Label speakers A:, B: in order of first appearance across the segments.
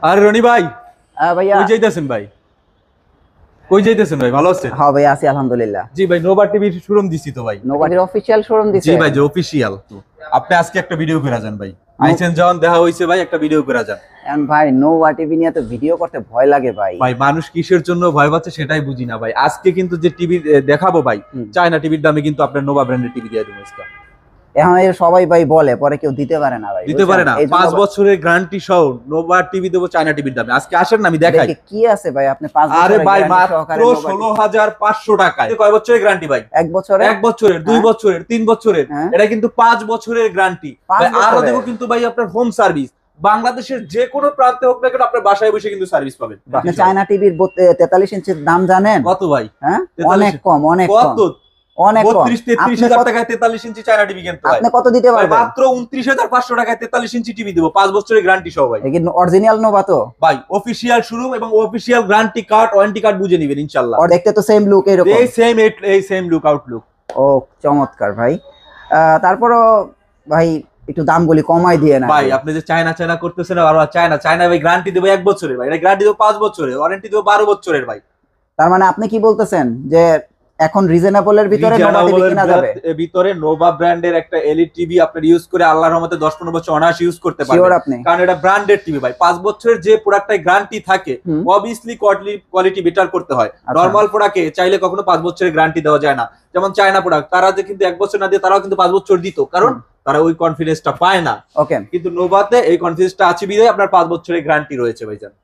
A: আরে রনি ভাই,
B: ভাইয়া।
A: কই যাইতেছেন ভাই? কই যাইতেছেন ভাই? ভালো আছেন?
B: হ্যাঁ ভাই, আছি আলহামদুলিল্লাহ।
A: জি ভাই, নোভা টিভির শোরুম দিছি তো ভাই।
B: নোভাটির অফিসিয়াল শোরুম দিছে?
A: জি ভাই, যে অফিশিয়াল। আপনি আজকে একটা ভিডিও করে যান ভাই।
B: নো-
A: আইছেন যখন দেখা হইছে ভাই, একটা ভিডিও করে যান।
B: এখন ভাই নোভা টিভি নিয়ে তো ভিডিও করতে ভয় লাগে ভাই।
A: ভাই মানুষ কিসের জন্য ভয় পাচ্ছে সেটাই বুঝি না ভাই। আজকে কিন্তু যে টিভি দেখাবো ভাই, চায়না টিভির দামে কিন্তু আপনার নোভা ব্র্যান্ডের টিভি দিয়ে দেবো আজকে।
B: এখন এই সবাই ভাই বলে, পরে কেউ দিতে পারে না ভাই,
A: দিতে পারে না।
B: এই জন্য
A: 5 বছরের গ্যারান্টি সহ নোভা টিভি দেবো চায়না টিভির দামে। আজকে আসেন না, আমি দেখাই।
B: দেখে কি আছে ভাই, আপনি 5
A: আরে
B: বছরের
A: ভাই,
B: গ্যারান্টি
A: মাত্র
B: সহকারে নোভা টিভি
A: 16,500 টাকায়। কয় বছরের গ্যারান্টি ভাই?
B: 1 বছরে
A: 1 বছরের, 2 বছরের, 3 বছরের।
B: হ্যাঁ।
A: এটা কিন্তু 5 বছরের গ্যারান্টি।
B: 5
A: আরো
B: বছরের।
A: দেবো কিন্তু ভাই আপনার হোম সার্ভিস। বাংলাদেশের যে কোনো প্রান্তে হোক না কেন, আপনার বাসায় বসে কিন্তু সার্ভিস পাবেন।
B: আপনি চায়না টিভির 43 ইঞ্চির দাম জানেন?
A: কত ভাই?
B: হ্যাঁ,
A: 43
B: অনেক কম, অনেক কম,
A: কত?
B: অনেক কম।
A: 32-33 হাজার টাকায় 43 ইঞ্চি চায়না টিভি কিনতে হয়।
B: আপনি কত দিতে
A: ভাই
B: পারবেন?
A: মাত্র 29,500 টাকায় 43 ইঞ্চি টিভি দেবো, 5 বছরের গ্যারান্টি সহ ভাই।
B: এই কি অরিজিনাল নোভা তো?
A: ভাই অফিশিয়াল শোরুম এবং official guarantee card, warranty card বুঝে নেবেন ইনশাআল্লাহ।
B: আর দেখতে তো সেম লুক এরকম।
A: এই সেম লুক আউটলুক।
B: ও চমৎকার ভাই। তারপরও ভাই একটু দামগুলি কমাই দিয়ে না
A: ভাই আপনি যে চায়না চায়না করতেছেন, আর চায়না ভাই গ্যারান্টি দেবো 1 বছরের ভাই, এটা গ্যারান্টি দেবো 5 বছরের, ওয়ারেন্টি দেবো 12 বছরের ভাই।
B: তার মানে আপনি কি বলতেছেন যে এখন রিজনেবলের ভিতরে নোভা টিভি কিনা যাবে?
A: ভিতরে নোভা ব্র্যান্ডের একটা এলইডি টিভি আপনার ইউজ করে আল্লাহর রহমতে 10-15 বছর অনায়াসে ইউজ করতে
B: শিওর
A: পারবেন।
B: আপনি?
A: কারণ এটা ব্র্যান্ডেড টিভি ভাই। 5 বছরের যে প্রোডাক্টটাই গ্যারান্টি থাকে, অবভিয়াসলি কোয়ালিটি বেটার করতে হয়। নরমাল প্রোডাক্টে চাইলে কখনো 5 বছরের গ্যারান্টি দেওয়া যায় না। যেমন চায়না প্রোডাক্ট, তারা যে কিন্তু 1 বছর না দিয়ে তারাও কিন্তু 5 বছর দিত, কারণ তারা ওই কনফিডেন্সটা পায় না।
B: ওকে,
A: কিন্তু নোভাতে এই কনফিডেন্সটা আছে বিধায় আপনার 5 বছরের গ্যারান্টি রয়েছে ভাইজান।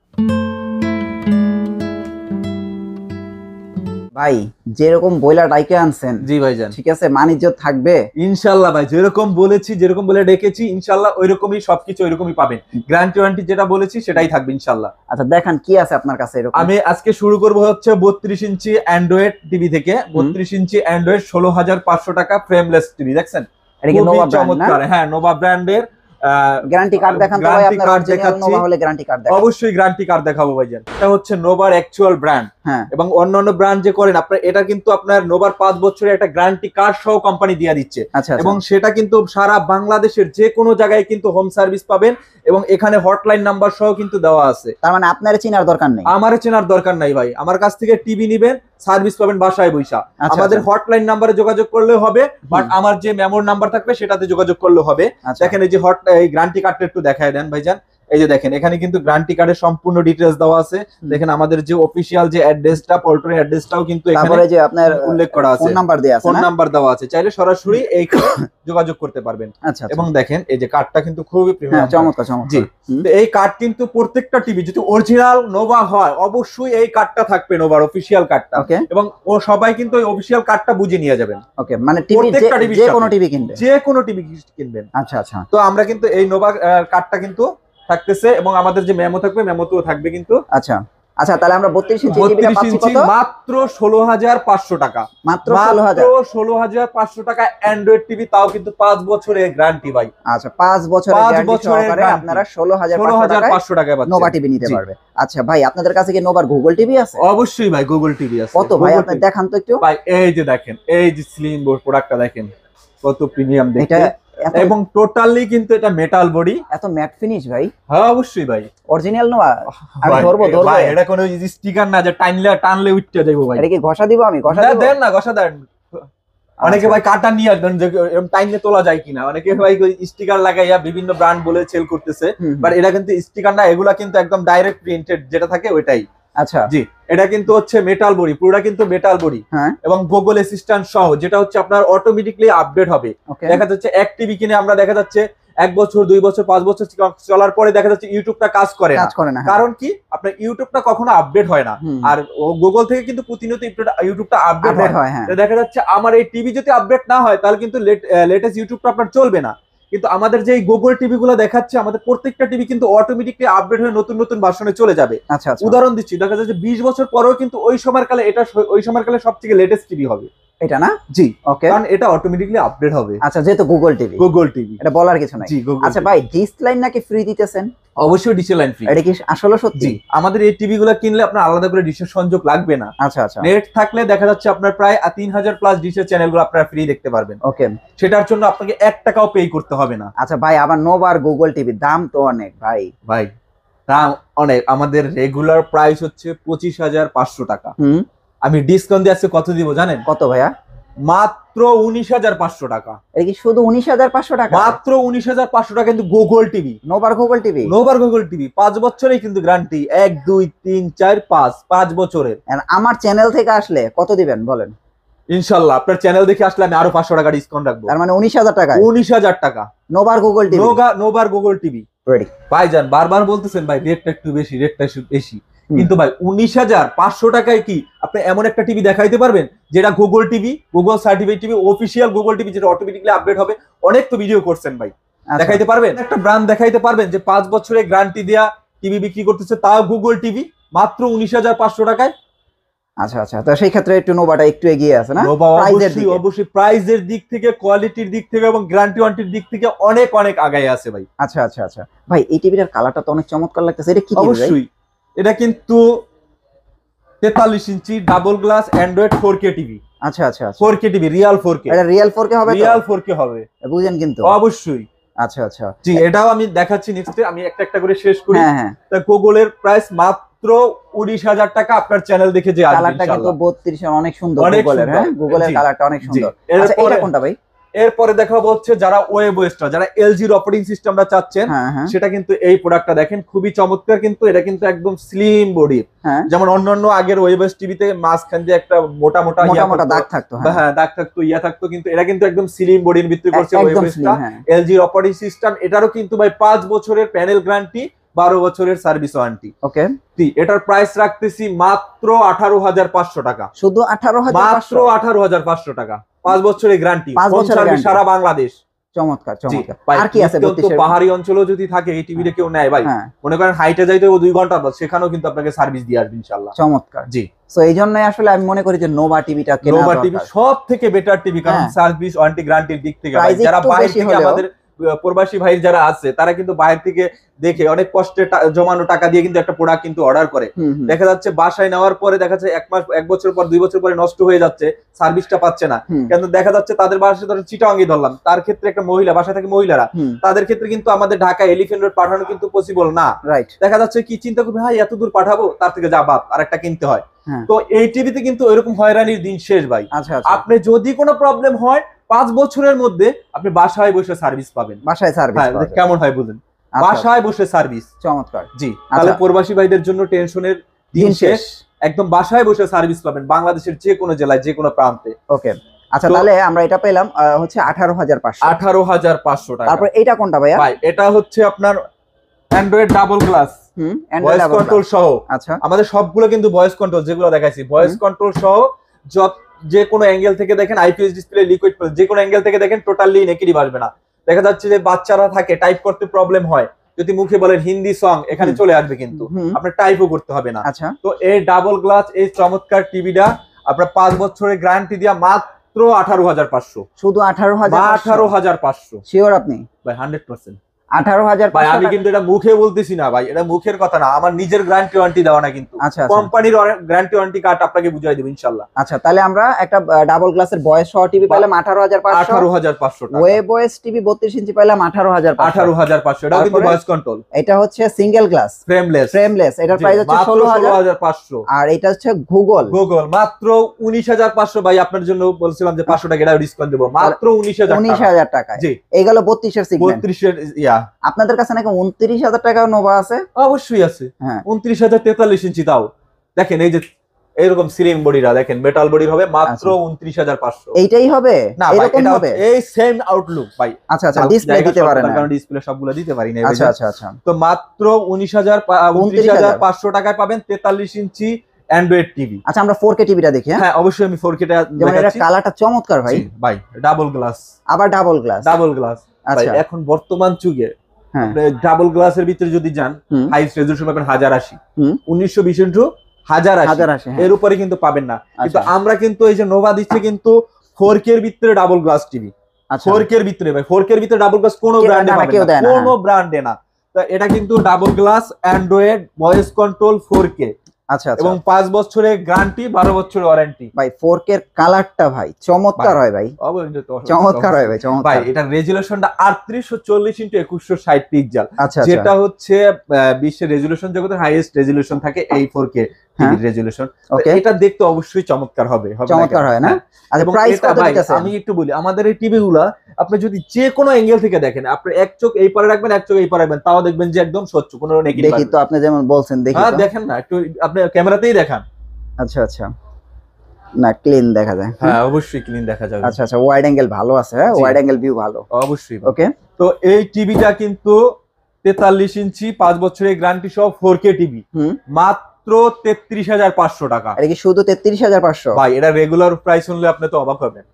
B: ভাই যেরকম বইলা ডাইকে আনছেন,
A: জি ভাইজান,
B: ঠিক আছে, মানিজ্য থাকবে
A: ইনশাআল্লাহ ভাই। যেরকম বলেছি, যেরকম বলে ডেকেছি, ইনশাআল্লাহ ওইরকমই সবকিছু ওইরকমই পাবেন। গ্যারান্টি ওয়ারেন্টি যেটা বলেছি সেটাই থাকবে ইনশাআল্লাহ।
B: আচ্ছা দেখান কি আছে আপনার কাছে এরকম।
A: আমি আজকে শুরু করব হচ্ছে 32 ইঞ্চি অ্যান্ড্রয়েড টিভি থেকে। 32 ইঞ্চি অ্যান্ড্রয়েড 16,500 টাকা ফ্রেমলেস টিভি। দেখছেন
B: এটা কি নোভা ব্র্যান্ড না?
A: চমৎকার। হ্যাঁ, নোভা ব্র্যান্ডের।
B: গ্যারান্টি কার্ড দেখান তো ভাই, আপনার অরিজিনাল নোভা হলে গ্যারান্টি কার্ড দেখান।
A: অবশ্যই গ্যারান্টি কার্ড দেখাবো ভাইজান। এটা হচ্ছে নোভার অ্যাকচুয়াল ব্র্যান্ড।
B: হ্যাঁ,
A: এবং অন্যান্য ব্র্যান্ড যে করেন আপনার, এটা কিন্তু আপনার নোভার 5 বছরের একটা গ্যারান্টি কার্ড সহ কোম্পানি দিয়ে দিচ্ছে।
B: আচ্ছা
A: এবং সেটা কিন্তু সারা বাংলাদেশের যে কোনো জায়গায় কিন্তু হোম সার্ভিস পাবেন, এবং এখানে হটলাইন নাম্বার সহ কিন্তু দেওয়া আছে।
B: তার মানে আপনার চেনার দরকার নেই?
A: আমার চেনার দরকার নাই ভাই। আমার কাছ থেকে টিভি নিবেন, সার্ভিস পাবেন বাসায় বৈশা। আমাদের হটলাইন নাম্বারে যোগাযোগ করলে হবে, বাট আমার যে মেমোর নাম্বার থাকবে সেটাতে যোগাযোগ করলে হবে। দেখেন এই যে এই গ্যারান্টি কার্ডটা একটু দেখায় দেন ভাইজান। এই যে দেখেন, এখানে কিন্তু গ্যারান্টি কার্ডের সম্পূর্ণ ডিটেইলস দেওয়া আছে। দেখেন আমাদের যে অফিশিয়াল যে অ্যাড্রেসটা, পোল্ট্রির অ্যাড্রেসটাও কিন্তু এখানে
B: যে আপনার
A: উল্লেখ করা আছে,
B: ফোন নাম্বার দেয়া আছে,
A: ফোন নাম্বার দেওয়া আছে, চাইলে সরাসরি এইখানে যোগাযোগ করতে পারবেন।
B: আচ্ছা,
A: এবং দেখেন এই যে কার্ডটা কিন্তু খুবই প্রিমিয়াম,
B: চমৎকার চমৎকার।
A: জি, তো এই কার্ড কিন্তু প্রত্যেকটা টিভি যদি অরিজিনাল নোভা হয়, অবশ্যই এই কার্ডটা থাকবে, নোভার অফিশিয়াল কার্ডটা। এবং ও সবাই কিন্তু এই অফিশিয়াল কার্ডটা বুঝে নিয়ে যাবেন।
B: ওকে, মানে টিভি যে কোনো টিভি কিনবে,
A: যে কোনো টিভি কিনবেন।
B: আচ্ছা আচ্ছা।
A: তো আমরা কিন্তু এই নোভা কার্ডটা কিন্তু থাকতেছে, এবং আমাদের যে মেমো থাকবে, মেমোতেও থাকবে কিন্তু।
B: আচ্ছা আচ্ছা, তাহলে আমরা 32 ইঞ্চি টিভিটা পাচ্ছি কত?
A: মাত্র 16,500 টাকা।
B: মাত্র
A: 16,500 টাকা অ্যান্ড্রয়েড টিভি, তাও কিন্তু 5 বছরের গ্যারান্টি ভাই।
B: আচ্ছা, 5 বছরের গ্যারান্টি সহকারে আপনারা 16,500 টাকায় নোভা টিভি নিতে পারবে। আচ্ছা ভাই, আপনাদের কাছে কি নোভার গুগল টিভি আছে?
A: অবশ্যই ভাই, গুগল টিভি আছে।
B: কত ভাই আপনি দেখান তো একটু
A: ভাই। এই যে দেখেন, এই যে স্লিম বোর্ড প্রোডাক্টটা দেখেন কত প্রিমিয়াম দেখতে, এবং টোটালি কিন্তু এটা মেটাল বডি,
B: এত ম্যাট ফিনিশ ভাই।
A: হ্যাঁ অবশ্যই ভাই,
B: অরিজিনাল নোভা। আমি ধরবো
A: ভাই, এটা কোনো স্টিকার না যে টানলে উঠতে যাবো ভাই।
B: এটা কি ঘষা দিব? আমি ঘষা
A: দেন না, ঘষা দেন। অনেকে ভাই কাটা নিয়ে আসবেন যে এরকম টাইমে তোলা যায় কিনা, অনেকে ভাই স্টিকার লাগাইয়া বিভিন্ন ব্র্যান্ড বলে সেল করতেছে, বাট এটা কিন্তু স্টিকার না, এগুলা কিন্তু একদম ডাইরেক্ট প্রিন্টেড যেটা থাকে ওইটাই।
B: আচ্ছা
A: জি, এটা কিন্তু হচ্ছে মেটাল বডি, পুরোটা কিন্তু মেটাল বডি, এবং গুগল অ্যাসিস্ট্যান্ট সহ, যেটা হচ্ছে আপনার অটোমেটিকলি আপডেট হবে। দেখা যাচ্ছে এক টিভি কিনে আমরা দেখা যাচ্ছে 1 বছর 2 বছর 5 বছর চলার পরে দেখা যাচ্ছে ইউটিউবটা কাজ করে না। কারণ কি, আপনার ইউটিউবটা কখনো আপডেট হয় না, আর গুগল থেকে কিন্তু প্রতিনিয়ত ইউটিউবটা আপডেট হয়। দেখা যাচ্ছে আমার এই টিভি যদি আপডেট না হয়, তাহলে কিন্তু লেটেস্ট ইউটিউবটা আপনার চলবে না। কিন্তু আমাদের যে গুগল টিভি গুলো দেখাচ্ছে, আমাদের প্রত্যেকটা টিভি কিন্তু অটোমেটিকলি আপডেট হয়ে নতুন নতুন ভার্সনে চলে যাবে।
B: আচ্ছা,
A: উদাহরণ দিচ্ছি, দেখা যাচ্ছে 20 বছর পরেও কিন্তু ওই সময়কালে সবথেকে লেটেস্ট টিভি হবে।
B: এটা না?
A: জি
B: ওকে,
A: কারণ এটা অটোমেটিক্যালি আপডেট হবে।
B: আচ্ছা, যেহেতু গুগল টিভি, এটা বলার কিছু নাই। আচ্ছা ভাই, ডিশ লাইন নাকি ফ্রি দিতেছেন?
A: অবশ্যই ডিশ লাইন ফ্রি।
B: এটা কি আসলে সত্যি?
A: জি, আমাদের এই টিভি গুলো কিনলে আপনার আলাদা করে ডিশের সংযোগ লাগবে না।
B: আচ্ছা আচ্ছা,
A: নেট থাকলে দেখা যাচ্ছে আপনার প্রায় 3000 প্লাস ডিশের চ্যানেলগুলো আপনারা ফ্রি দেখতে পারবেন।
B: ওকে,
A: সেটার জন্য আপনাকে 1 টাকাও পে করতে হবে না।
B: আচ্ছা ভাই, আবার নোভা আর গুগল টিভির দাম তো অনেক ভাই।
A: দাম অনেক, আমাদের রেগুলার প্রাইস হচ্ছে 25,500 টাকা। আমি ডিসকাউন্ট দিয়ে আজকে কত দিব জানেন?
B: কত ভাইয়া?
A: মাত্র 19,500 টাকা।
B: এটা কি শুধু 19,500 টাকা?
A: মাত্র 19,500 টাকা, কিন্তু গুগল টিভি,
B: নোভার গুগল টিভি।
A: 5 বছরেই কিন্তু গ্যারান্টি, 1 2 3 4 5 বছরের।
B: আমার চ্যানেল থেকে আসলে কত দিবেন বলেন?
A: ইনশাআল্লাহ আপনার চ্যানেল দেখে আসলে আমি আরো 500 টাকা ডিসকাউন্ট রাখবো।
B: তার মানে 19,000 টাকা।
A: 19,000 টাকা
B: নোভার গুগল টিভি।
A: নোভার গুগল টিভি
B: রেডি।
A: ভাইজান বারবার বলতেছেন ভাই রেটটা একটু বেশি, কিন্তু ভাই 19,500 টাকায় কি আপনি এমন একটা টিভি দেখাইতে পারবেন যেটা Google TV, Google certified TV, official Google TV, যেটা অটোমেটিক্যালি আপডেট হবে। অনেক তো ভিডিও করছেন ভাই, দেখাইতে পারবেন? একটা ব্র্যান্ড দেখাইতে পারবেন যে 5 বছরের গ্যারান্টি দেয়া টিভি বিক্রি করতেছে, তাও গুগল টিভি মাত্র 19,500 টাকায়।
B: আচ্ছা আচ্ছা, তো সেই ক্ষেত্রে একটু নোভাটা একটু এগিয়ে আছে না?
A: অবশ্যই প্রাইসের দিক থেকে, কোয়ালিটির দিক থেকে এবং গ্যারান্টি ওয়ারেন্টির দিক থেকে অনেক অনেক আগায় আছে ভাই।
B: আচ্ছা আচ্ছা আচ্ছা ভাই, এই টিভিটার কালারটা তো অনেক চমৎকার লাগতেছে। এটা কি টিভি?
A: অবশ্যই এটা কিন্তু 43 inch double glass Android 4K TV.
B: আচ্ছা আচ্ছা আচ্ছা,
A: 4K টিভি, রিয়াল 4K।
B: এটা রিয়াল 4K হবে? তো
A: রিয়াল 4K হবে,
B: বুঝেন কিন্তু।
A: অবশ্যই।
B: আচ্ছা আচ্ছা,
A: জি, এটাও আমি দেখাচ্ছি নেক্সটে, আমি একটা একটা করে শেষ করি।
B: হ্যাঁ হ্যাঁ,
A: তা গুগলের প্রাইস মাত্র 19,000 টাকা। আপনার চ্যানেল দেখে যে আসবে
B: কালারটা কিন্তু 32 অনেক সুন্দর গুগলের। হ্যাঁ, গুগলের কালারটা অনেক সুন্দর। আচ্ছা, এটা কোনটা ভাই?
A: এরপরে দেখাবো হচ্ছে যারা ওয়েব ওয়েস্টার, যারা এলজির অপারেটিং সিস্টেমটা চাচ্ছেন, সেটা কিন্তু এই প্রোডাক্টটা দেখেন, খুবই চমৎকার। কিন্তু এটা কিন্তু একদম স্লিম বডি, যেমন অন্যান্য আগের ওয়েব ওয়েস্ট টিভিতে মাঝখান দিয়ে একটা মোটা মোটা
B: দাগ থাকতো।
A: হ্যাঁ, দাগ থাকতো, ইয়া থাকতো, কিন্তু এটা কিন্তু একদম স্লিম বডির ভিতরে করছে ওয়েব ওয়েস্টটা। এলজির অপারেটিং সিস্টেম, এটারও কিন্তু ভাই 5 বছরের প্যানেল গ্যারান্টি, 12 বছরের সার্ভিস ওয়ারেন্টি।
B: ওকে,
A: এটার প্রাইস রাখতেছি মাত্র 18,500 টাকা।
B: শুধু 18,500?
A: মাত্র 18,500 টাকা, 5 বছরের গ্যারান্টি, সারা বাংলাদেশ।
B: চমৎকার চমৎকার। আর কি আছে?
A: পাহাড়ি অঞ্চলেও যদি থাকে এই টিভিটা কেউ নেয় ভাই, মনে করেন হাইটে যাইতে 2 ঘন্টা, সেখানেও কিন্তু আপনাকে সার্ভিস দিয়ে আসবে ইনশাআল্লাহ।
B: চমৎকার।
A: জি,
B: সো এই জন্যই আসলে আমি মনে করি যে নোভা টিভিটা কেনা দরকার।
A: নোভা টিভি সব থেকে বেটার টিভি, কারণ সার্ভিস ওয়ারেন্টি গ্যারান্টির দিক থেকে যারা বাইরে থেকে, আমাদের প্রবাসী ভাই যারা আছে, তারা কিন্তু বাইরে থেকে দেখে অনেক কষ্টে জমানো টাকা দিয়ে কিন্তু একটা প্রোডাক্ট কিন্তু অর্ডার করে, দেখা যাচ্ছে বাসায় নেওয়ার পরে দেখা যাচ্ছে 1 মাস 1 বছর পর 2 বছর পরে নষ্ট হয়ে যাচ্ছে, সার্ভিসটা পাচ্ছে না। কিন্তু দেখা যাচ্ছে তাদের বাসায় ধরো চিটাগাঙ্গে ধরলাম, তার ক্ষেত্রে একটা মহিলা বাসা থেকে মহিলারা, তাদের ক্ষেত্রে কিন্তু আমাদের ঢাকা এলিফ্যান্ট রোড পাঠানো কিন্তু পসিবল না। রাইট, দেখা যাচ্ছে কি চিন্তা করবে, ভাই এত দূর পাঠাবো, তার থেকে যা বাপ আরেকটা কিনতে হয়। তো এই টিভিতে কিন্তু এরকম হয়রানির দিন শেষ ভাই। আপনি যদি কোনো প্রবলেম হয় 5 বছরের মধ্যে আপনি বাসায় বসে সার্ভিস পাবেন।
B: বাসায় সার্ভিস
A: কেমন হয় বুঝুন, বাসায় বসে সার্ভিস।
B: চমৎকার।
A: জি, তাহলে প্রবাসী ভাইদের জন্য টেনশনের দিন শেষ, একদম বাসায় বসে সার্ভিস পাবেন বাংলাদেশের যে কোনো জেলায়, যে কোনো প্রান্তে।
B: ওকে, আচ্ছা তাহলে আমরা এটা পেলাম হচ্ছে 18,500।
A: 18,500 টাকা।
B: তারপর এটা কোনটা ভাইয়া?
A: ভাই এটা হচ্ছে আপনার Android double glass, voice control সহ। আচ্ছা, আমাদের সবগুলো কিন্তু ভয়েস কন্ট্রোল, যেগুলো দেখাইছি ভয়েস কন্ট্রোল সহ। যে কোনো অ্যাঙ্গেল থেকে দেখেন, আইপিএস ডিসপ্লে, লিকুইড, যে কোনো অ্যাঙ্গেল থেকে দেখেন টোটালি নেগেটিভ আসবে না। দেখা যাচ্ছে যে বাচ্চারা থাকে, টাইপ করতে প্রবলেম হয়, যদি মুখে বলেন হিন্দি সং, এখানে চলে আসবে, কিন্তু আপনার টাইপও করতে হবে না। আচ্ছা, তো এই ডাবল গ্লাস এই চমৎকার টিভিটা আপনার 5 বছরের গ্যারান্টি দিয়া মাত্র 18,500।
B: শুধু
A: 18,500।
B: শিওর আপনি
A: ভাই? 100%।
B: 18,500
A: ভাই, আমি কিন্তু এটা মুখে বলতেছি না ভাই, এটা মুখের কথা না, আমার নিজের গ্যারান্টি ওয়ারেন্টি দেওয়া না, কিন্তু কোম্পানির গ্যারান্টি ওয়ারেন্টি কার্ড আপনাকে বুঝাই দেব ইনশাআল্লাহ।
B: আচ্ছা, তাহলে আমরা একটা ডাবল গ্লাসের ভয়েস সহ টিভি পেলাম 18,500 টাকা। ওয়েব ওএস টিভি 32 ইঞ্চি পেলাম
A: 18,500। এটাও কিন্তু ভয়েস কন্ট্রোল।
B: এটা হচ্ছে সিঙ্গেল গ্লাস, ফ্রেমলেস, এটার প্রাইস হচ্ছে 16,500। আর এটা হচ্ছে গুগল
A: মাত্র 19,500। ভাই আপনার জন্য বলছিলাম যে 500 টাকা এটা ডিসকাউন্ট দেব, মাত্র 19,000 টাকা। জি,
B: এইগুলো 32 এর সিগন্যাল।
A: 32 এর ইয়া।
B: আপনাদের কাছে নাকি 29,000 টাকা নোভা আছে?
A: অবশ্যই আছে। 29,000 43 ইঞ্চি। তাও দেখেন এই যে এরকম স্লিম বডিটা দেখেন, মেটাল বডির হবে, মাত্র 29,500।
B: এইটাই হবে? এরকম হবে?
A: এই সেম আউটলুক ভাই।
B: আচ্ছা আচ্ছা, ডিসপ্লে দিতে পারেন না,
A: কারণ ডিসপ্লে সবগুলো দিতে পারি না।
B: আচ্ছা আচ্ছা আচ্ছা,
A: তো মাত্র 29,500 টাকায় পাবেন 43 ইঞ্চি অ্যান্ড্রয়েড টিভি।
B: আচ্ছা, আমরা 4K টিভিটা দেখি।
A: হ্যাঁ, অবশ্যই আমি 4K টা দেখাচ্ছি।
B: কালারটা চমৎকার ভাই।
A: ভাই ডাবল গ্লাস,
B: আবার ডাবল গ্লাস।
A: আচ্ছা, এখন বর্তমান যুগে ডাবল গ্লাসের ভিতরে যদি যান, হাইস্ট রেজোলিউশন পাবেন 1080, 1920 × 1080, এর উপরে কিন্তু পাবেন না। কিন্তু আমরা কিন্তু এই যে নোভা দিচ্ছে কিন্তু 4K এর ভিতরে ডাবল গ্লাস টিভি। 4K এর ভিতরে ভাই, 4K এর ভিতরে ডাবল গ্লাস কোনো ব্র্যান্ডে পাবেন না, কোনো ব্র্যান্ডে না। তো এটা কিন্তু double glass Android voice control 4K।
B: আচ্ছা
A: এবং 5 বছরের গ্যারান্টি, 12 বছরের ওয়ারেন্টি।
B: ভাই 4K এর কালারটা ভাই চমৎকার হয় ভাই, চমৎকার হয় ভাই, চমৎকার
A: ভাই। এটা রেজুলেশনটা 3840x2160 পিক্সেল,
B: আচ্ছা
A: যেটা হচ্ছে বিশ্বের রেজুলেশন জগতে হাইয়েস্ট রেজুলেশন থাকে এই 4K টিভির রেজুলেশন। এটা দেখতে অবশ্যই চমৎকার হবে,
B: চমৎকার হয় না? আচ্ছা প্রাইস কত দিতেছে?
A: আমি একটু বলি, আমাদের এই টিভিগুলা আপনি যদি যে কোনো অ্যাঙ্গেল থেকে দেখেন, আপনি এক চোখ এই পারে রাখবেন, এক চোখ এই পারে রাখবেন, তাও দেখবেন যে একদম স্বচ্ছ, কোনো নেগেটিভ।
B: দেখি তো আপনি যেমন বলছেন, দেখি
A: হ্যাঁ দেখেন না, একটু আপনি ক্যামেরাতেই দেখান।
B: আচ্ছা আচ্ছা, না ক্লিন দেখা যায়।
A: হ্যাঁ অবশ্যই ক্লিন দেখা যাবে।
B: আচ্ছা আচ্ছা, ওয়াইড অ্যাঙ্গেল ভালো আছে, হ্যাঁ ওয়াইড অ্যাঙ্গেল ভিউ ভালো
A: অবশ্যই।
B: ওকে,
A: তো এই টিভিটা কিন্তু 43 ইঞ্চি 5 বছরের গ্যারান্টি সহ 4K টিভি, মাত্র 33,500 টাকা।
B: এটা কি শুধু 33,500?
A: ভাই এটা রেগুলার প্রাইস শুনলে আপনি তো অবাক হবেন।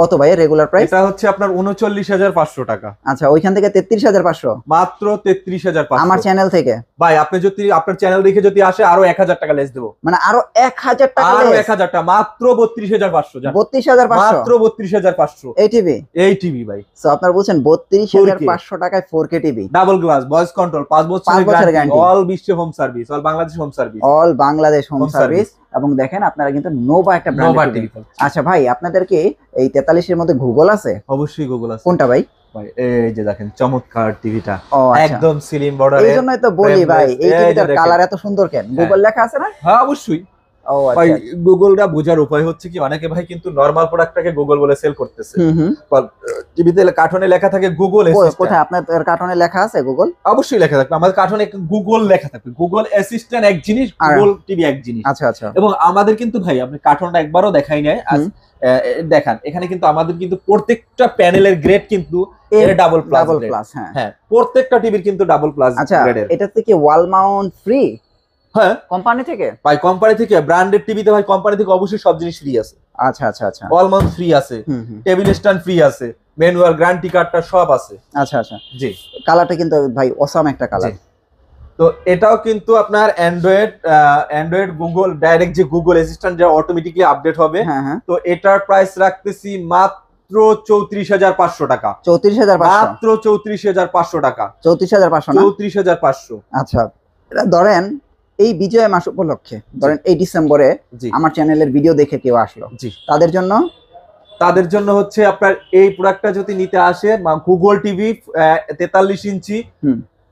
B: কত ভাই রেগুলার প্রাইস?
A: এটা হচ্ছে আপনার 39,500 টাকা।
B: আচ্ছা, ওইখান থেকে 33,500,
A: মাত্র 33,500
B: আমার চ্যানেল থেকে।
A: ভাই আপনি যদি আপনার চ্যানেল দেখে যদি আসে আরো 1000 টাকা লেস দেবো,
B: মানে আরো 1000 টাকা,
A: আরো 1000 টাকা, মাত্র 32,500।
B: 32,500,
A: মাত্র 32,500
B: এই টিভি
A: ভাই।
B: সো আপনারা বলছেন 32,500 টাকায় 4K TV,
A: double glass, voice control, 5 বছরের গ্যারান্টি, অল বিশ্ব home service, all Bangladesh home service,
B: all Bangladesh home service. এবং দেখেন আপনারা কিন্তু নোভা একটা ব্র্যান্ড টিভি। আচ্ছা ভাই, আপনাদেরকে এই 43 এর মধ্যে গুগল আছে?
A: অবশ্যই গুগল আছে।
B: কোনটা ভাই?
A: ভাই এই যে দেখেন চমৎকার টিভিটা,
B: আচ্ছা।
A: একদম স্লিম বর্ডারে।
B: এইজন্যই তো বলি ভাই, এই টিভিটার কালার এত সুন্দর কেন? গুগল লেখা আছে না?
A: হ্যাঁ অবশ্যই।
B: ও আচ্ছা,
A: ভাই গুগলটা বোঝার উপায় হচ্ছে কি, অনেকে ভাই কিন্তু নরমাল প্রোডাক্টটাকে গুগল বলে সেল করতেছে। টিভিতে কার্টুনে লেখা থাকে গুগল অ্যাসিস্ট্যান্ট।
B: কোথায় আপনার কার্টুনে লেখা আছে গুগল?
A: অবশ্যই লেখা থাকবে, আমাদের কার্টুনে গুগল লেখা থাকবে। গুগল অ্যাসিস্ট্যান্ট এক জিনিস, গুগল টিভি এক জিনিস।
B: আচ্ছা আচ্ছা।
A: এবং আমাদের কিন্তু ভাই আপনি কার্টুনটা একবারও দেখাই নাই, দেখান এখানে কিন্তু আমাদের কিন্তু প্রত্যেকটা প্যানেলের গ্রেড কিন্তু ডাবল প্লাস। হ্যাঁ প্রত্যেকটা টিভির কিন্তু ডাবল প্লাস গ্রেডের।
B: এটা থেকে ওয়াল মাউন্ট ফ্রি?
A: হ্যাঁ
B: কোম্পানি থেকে।
A: ভাই কোম্পানি থেকে, ব্র্যান্ডেড টিভিতে ভাই কোম্পানি থেকে অবশ্যই সব জিনিস ফ্রি আছে।
B: আচ্ছা আচ্ছা আচ্ছা,
A: ওয়াল মাউন্ট ফ্রি আছে, টেবিল স্ট্যান্ড ফ্রি আছে, ম্যানুয়াল গ্যারান্টি কার্ডটা সব আছে।
B: আচ্ছা আচ্ছা
A: জি।
B: কালারটা কিন্তু ভাই অসাম একটা কালার।
A: তো এটাও কিন্তু আপনার অ্যান্ড্রয়েড গুগল ডাইরেক্ট যে গুগল অ্যাসিস্ট্যান্ট যা অটোমেটিক্যালি আপডেট হবে। তো এটার প্রাইস রাখতেছি মাত্র 34,500 টাকা।
B: 34,500,
A: মাত্র 34,500 টাকা।
B: 34,500 না?
A: 34,500।
B: আচ্ছা, এটা ধরেন এই বিজয় মাস উপলক্ষে, ধরেন এই ডিসেম্বরে আমার চ্যানেলের ভিডিও দেখে কেউ আসলো, তাদের জন্য
A: হচ্ছে আপনার এই প্রোডাক্টটা যদি নিতে আসে গুগল টিভি 43 ইঞ্চি,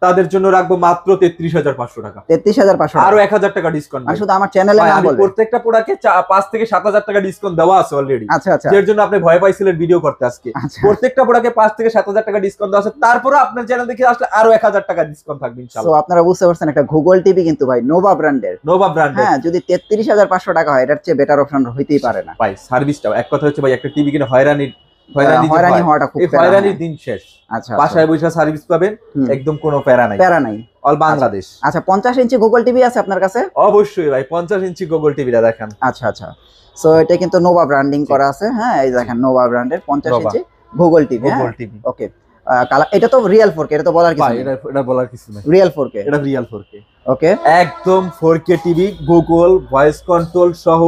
A: তাদের জন্য রাখবো মাত্র 33,500 টাকা।
B: 33,500,
A: আরো 1000 টাকা ডিসকাউন্ট।
B: শুধু আমার চ্যানেলে নাম বলবেন।
A: প্রত্যেকটা প্রোডাক্টে 5 থেকে 7,000 টাকা ডিসকাউন্ট দেওয়া আছে অলরেডি।
B: আচ্ছা আচ্ছা,
A: এর জন্য আপনি ভয় পাইছিলেন ভিডিও করতে আজকে। প্রত্যেকটা প্রোডাক্টে 5 থেকে 7,000 টাকা ডিসকাউন্ট দেওয়া আছে, তারপরে আপনার চ্যানেল দেখে আসলে আরো 1000 টাকা ডিসকাউন্ট থাকবে ইনশাআল্লাহ।
B: সো আপনারা বুঝতে পারছেন, একটা গুগল টিভি কিন্তু ভাই নোভা ব্র্যান্ডের। হ্যাঁ, যদি 33,500 টাকা হয়, এটার চেয়ে বেটার অপশন হইতেই পারে না
A: ভাই। সার্ভিসটা এক কথা হচ্ছে ভাই, একটা টিভি কিনে হয়রানি
B: হওয়াটা খুব
A: হয়রানির দিন শেষ।
B: আচ্ছা,
A: বাসায় বসে সার্ভিস পাবেন, একদম কোনো প্যারা নাই অল বাংলাদেশ।
B: আচ্ছা, 50 ইঞ্চি গুগল টিভি আছে আপনার কাছে?
A: অবশ্যই ভাই, 50 ইঞ্চি গুগল টিভিটা দেখান।
B: আচ্ছা আচ্ছা, সো এটা কিন্তু নোভা ব্র্যান্ডিং করা আছে। হ্যাঁ, এই দেখেন নোভা ব্র্যান্ডের 50 ইঞ্চি গুগল টিভি। ওকে, এটা তো রিয়েল 4K, এটা তো বলার কিছু নেই।
A: এটা বলার কিছু নেই,
B: রিয়েল 4K,
A: এটা রিয়েল 4K।
B: ওকে,
A: একদম 4K TV, Google voice control সহ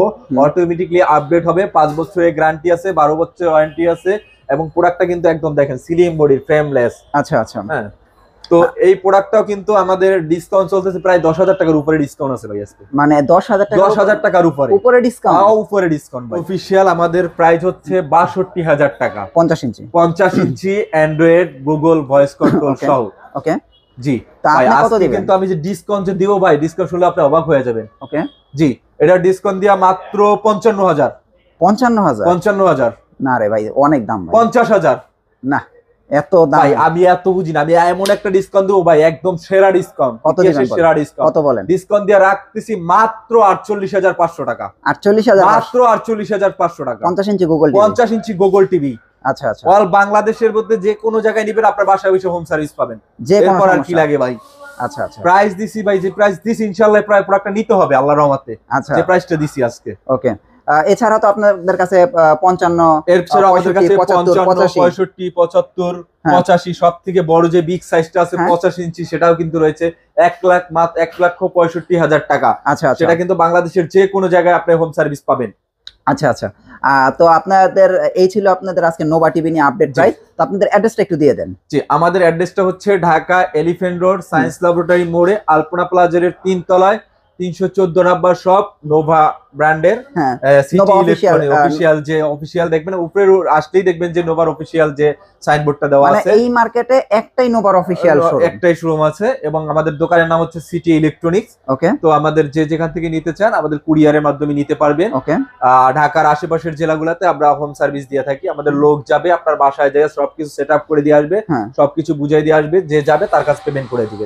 A: অটোমেটিক্যালি আপডেট হবে। 5 বছরের গ্যারান্টি আছে, 12 বছরের ওয়ারেন্টি আছে। এবং প্রোডাক্টটা কিন্তু একদম দেখেন স্লিম বডি, ফ্রেমলেস।
B: আচ্ছা আচ্ছা,
A: হ্যাঁ। তো এই প্রোডাক্টটাও কিন্তু আমাদের ডিসকাউন্ট চলতেছে, প্রায় 10,000 টাকার উপরে ডিসকাউন্ট আছে ভাই আজকে।
B: মানে 10,000
A: টাকার উপরে ডিসকাউন্ট ভাই। অফিশিয়াল আমাদের প্রাইস হচ্ছে 62,000 টাকা।
B: 50
A: ইঞ্চি অ্যান্ড্রয়েড গুগল ভয়েস কন্ট্রোল সহ।
B: ওকে,
A: জি ভাই। আজকে কিন্তু আমি যে ডিসকাউন্ট যে দিব ভাই, ডিসকাউন্ট শুনলে আপনি অবাক হয়ে যাবেন।
B: ওকে,
A: জি, এটা ডিসকাউন্ট দিয়া মাত্র 55,000। 55,000
B: না রে ভাই, অনেক দাম ভাই।
A: 50,000
B: না, এত দাম
A: ভাই আমি এত বুঝি না। আমি এমন একটা ডিসকাউন্ট দেবো ভাই, একদম সেরা ডিসকাউন্ট।
B: কত দিবেন?
A: সেরা ডিসকাউন্ট
B: কত বলেন?
A: ডিসকাউন্ট দিয়ে রাখতেছি মাত্র 48,500 টাকা।
B: 48,000,
A: মাত্র 48,500 টাকা।
B: 50 ইঞ্চি গুগল টিভি।
A: 50 ইঞ্চি গুগল টিভি।
B: আচ্ছা আচ্ছা,
A: অল বাংলাদেশের মধ্যে যে কোনো জায়গায় নিবেন, আপনার বাসায় বসে হোম সার্ভিস পাবেন। এরপর আর কি লাগে ভাই?
B: আচ্ছা আচ্ছা,
A: প্রাইস দিছি ভাই, যে প্রাইস দিছি ইনশাআল্লাহ প্রায় প্রোডাক্টটা নিতে হবে আল্লাহর রহমতে।
B: আচ্ছা,
A: যে প্রাইসটা দিছি আজকে।
B: ওকে, এছাড়া তো আপনাদের কাছে 55,
A: এর ছাড়া আমাদের কাছে 55, 65, 75, 85 সব থেকে বড় যে বিগ সাইজটা আছে 85 ইঞ্চি, সেটাও কিন্তু রয়েছে। 1,65,000 টাকা।
B: আচ্ছা,
A: সেটা কিন্তু বাংলাদেশের যে কোনো জায়গায় আপনি হোম সার্ভিস পাবেন।
B: আচ্ছা আচ্ছা, তো আপনাদের এই ছিল আপনাদের আজকে নোভা টিভি নিয়ে আপডেট চাই। তো আপনাদের অ্যাড্রেসটা একটু দিয়ে দেন।
A: জি, আমাদের অ্যাড্রেসটা হচ্ছে Dhaka elephant road science laboratory মোড়ে আলপনা প্লাজার 3 তলায় 314 নাম্বার শপ নোভা ব্র্যান্ডের।
B: হ্যাঁ,
A: সিটি ইলেকট্রনিক অফিশিয়াল যে অফিশিয়াল দেখবেন উপরে আসলেই দেখবেন যে নোভার অফিশিয়াল যে সাইনবোর্ডটা দেওয়া
B: মানে
A: আছে।
B: এই মার্কেটে একটাই নোভার অফিশিয়াল শোরুম,
A: একটাই শোরুম আছে এবং আমাদের দোকানের নাম হচ্ছে সিটি ইলেকট্রনিক্স।
B: ওকে,
A: তো আমাদের যে যেখান থেকে নিতে চান আমাদের কুরিয়ারের মাধ্যমে নিতে পারবেন।
B: ওকে,
A: ঢাকার আশেপাশের জেলাগুলোতে আমরা হোম সার্ভিস দিয়ে থাকি। আমাদের লোক যাবে আপনার বাসায় যায় সবকিছু সেট আপ করে দিয়ে আসবে, সবকিছু বুঝাই দিয়ে আসবে, যে যাবে তার কাছে পেমেন্ট করে দিবেন।